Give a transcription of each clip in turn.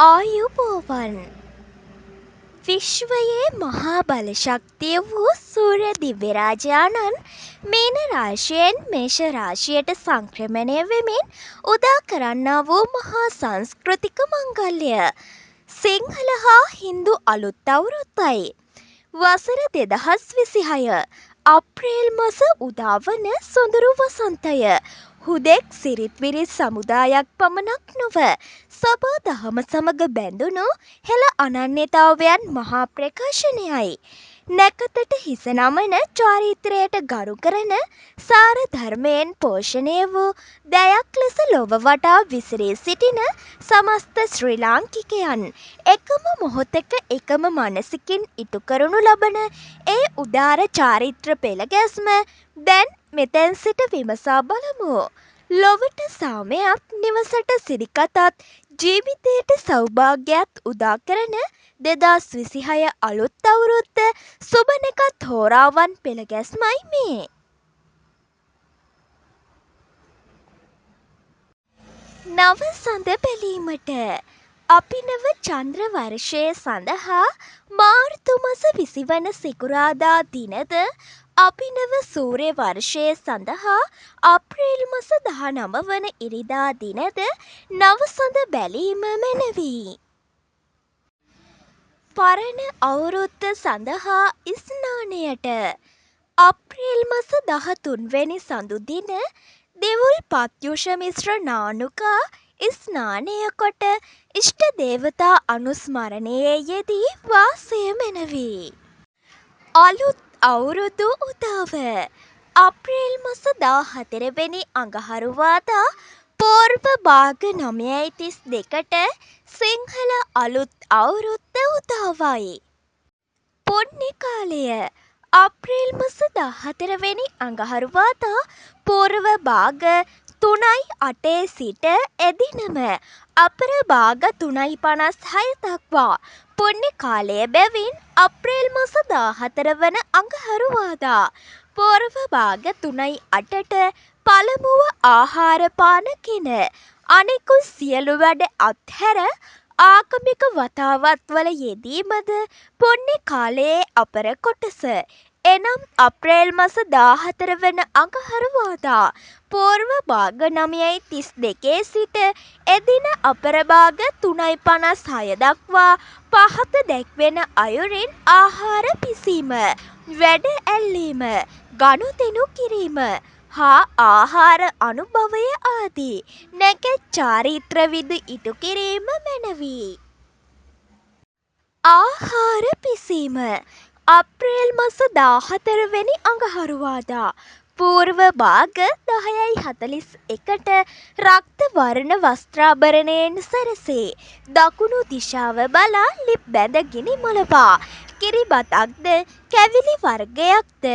ආයුබෝවන් විශ්වයේ මහා බල ශක්තිය වූ සූර්ය දිව්‍යරාජයාණන් මීන රාශියෙන් මේෂ රාශියට සංක්‍රමණය වෙමින් උදා කරන්නා වූ මහා සංස්කෘතික මංගල්‍ය සිංහල හා හින්දු අලුත් අවුරුද්දයි. වසර 2026 අප්‍රේල් මාස උදාවන සොඳුරු වසන්තය හුදෙක් සිරිත් විරිත් සමුදායක් පමණක් නොව සබා දහම සමග බැඳුණු හෙළ අනන්‍යතාවයන් මහා ප්‍රකාශනයයි. නැකතට හිස නමන චාරිත්‍රයට ගරු කරන සාර ධර්මයෙන් පෝෂණය වූ දයක් ලෙස ලොව වටා විසිරී සිටින සමස්ත ශ්‍රී ලාංකිකයන් එකම මොහොතක එකම මනසකින් ඉටු කරනු ලබන ඒ උදාර චාරිත්‍ර පෙළ ගැස්ම දැන් මෙතැන් සිට විමසා බලමු. ලොවට සාමයක් නිවසට සිරිකතත් ජීවිතයට සෞභාග්‍යයක් උදා කරන 2026 අලුත් අවුරුද්ද සුබනකත් හෝරාවන් පෙළ ගැස්මයි මේ. නව සඳ බැලීමට අභිනව චන්ද්‍ර වර්ෂය සඳහා මාර්තු මස 20 වන සිකුරාදා දිනද අභිනව සූර්ය වර්ෂය සඳහා අප්‍රේල් මස 19 වන ඉරිදා දිනද නව සඳ බැලීම මැනවි. පරණ අවුරුද්ද සඳහා ස්නානයට අප්‍රේල් මස 13 වැනි සඳු දින දෙවුල් පත්යුෂ මිශ්‍ර නානුකා ස්නානය කොට ඉෂ්ට දේවතා අනුස්මරණයේ යෙදී වාසය මැනවි. අලුත් අවුරුදු උදාව අප්‍රේල් මස 14 වැනි අඟහරුවාදා පෝර්ව භාග 9:32ට සිංහල අලුත් අවුරුද්ද උදාවයි. පුණ්‍ය කාලය අප්‍රේල් මස 14 වැනි අඟහරුවාදා පූර්ව භාග 3:08 සිට එදිනම අපර භාග 3:56 දක්වා පුණ්‍ය කාලය බැවින් අප්‍රේල් මස 14 වන අඟහරුවාදා පූර්ව භාග 3:08ට පළමුව ආහාර පාන කින අනෙකුත් සියලු වැඩ අත්හැර ආගමික වතාවත්වල යෙදීමද පුණ්‍ය කාලයේ අපර කොටස. එනම් අප්‍රේල් මස 14 වන අඟහරුවාදා පූර්ව භාග 9:32 සිට එදින අපර භාග 3:56 දක්වා පහත දැක්වෙන අයුරින් ආහාර පිසීම, වැඩ ඇල්ලීම, ගනුදෙනු කිරීම හා ආහාර අනුභවය ආදී නැකත් චාරිත්‍ර විධි ඉටු කිරීම මැනවි. ආහාර පිසීම අප්‍රේල් මස 14 වැනි අඟහරුවාදා පූර්ව භාග 10:41ට රක්ත වර්ණ වස්ත්‍රාභරණයෙන් සැරසේ දකුණු දිශාව බලා ලිප් බැඳ ගිනි මොලවා කිරිබතක්ද කැවිලි වර්ගයක්ද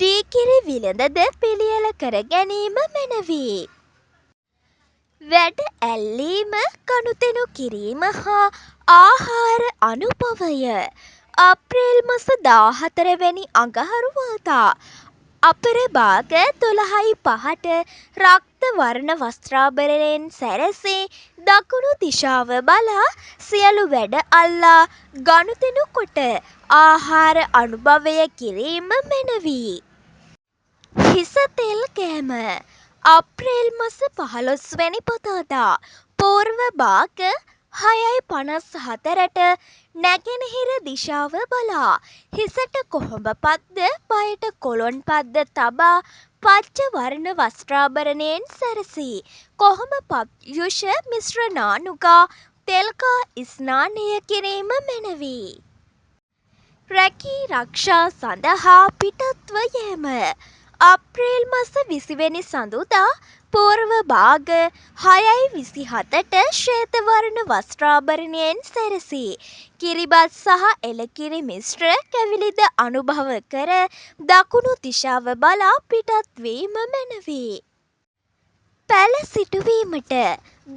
දී කිරි විලඳද පිළියෙල කර ගැනීම මැනවි. වැඩ ඇල්ලීම, ගනුදෙනු කිරීම හා ආහාර අනුභවය අප්‍රේල් මස 14 වැනි අඟහරුවාදා අපර භාග 12:05ට රක්ත වර්ණ වස්ත්‍රාභරණයෙන් සැරසේ දකුණු දිශාව බලා සියලු වැඩ අල්ලා ගනුදෙනු කොට ආහාර අනුභවය කිරීම මැනවි. හිස තෙල් කෑම අප්‍රේල් මස 15 වැනි පොහොසතා පූර්ව භාග 6:54ට නැගෙනහිර දිශාව බලා හිසට කොහොඹ පද්ද පයට කොළොන් පද්ද තබා පච්ච වර්ණ වස්ත්‍රාභරණයෙන් සැරසී කොහොඹ පත්යුෂ මිශ්‍ර නානුකා තෙල්කා ස්නානය කිරීම මැනවි. රැකී රක්ෂා සඳහා පිටත්ව යෑම අප්‍රේල් මස 20 වැනි සඳුදා පූර්ව භාග 6:27ට ශ්වේත වර්ණ වස්ත්‍රාභරණයෙන් සැරසී කිරිබත් සහ එළකිරි මිශ්‍ර කැවිලිද අනුභව කර දකුණු දිශාව බලා පිටත් වීම මැනවි. පැළ සිටුවීමට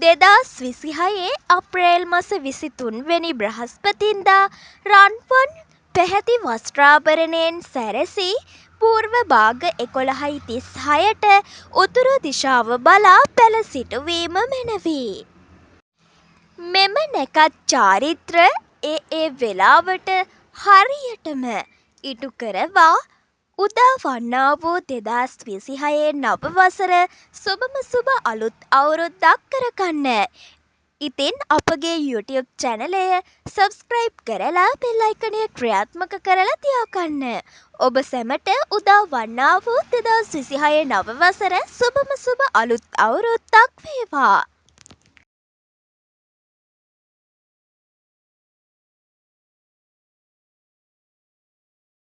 2026 අප්‍රේල් මස 23 වැනි බ්‍රහස්පතින්දා රන්වන් පැහැති වස්ත්‍රාභරණයෙන් සැරසී පූර්ව භාග 11:36ට උතුරු දිශාව බලා පැළ සිටුවීම මැනවි. මෙම නැකත් චාරිත්‍ර ඒ වෙලාවට හරියටම ඉටු කරවා උදා වන්නා වූ 2026 නව වසර සුබම සුබ අලුත් අවුරුද්දක් කරගන්න. ඉතින් අපගේ YouTube චැනලය සබස්ක්‍රයිබ් කරලා බෙල් අයිකනය ක්‍රියාත්මක කරලා තියාගන්න. ඔබ සැමට උදා වන්නා වූ 2026 නව වසර සුබම සුබ අලුත් අවුරුද්දක් වේවා.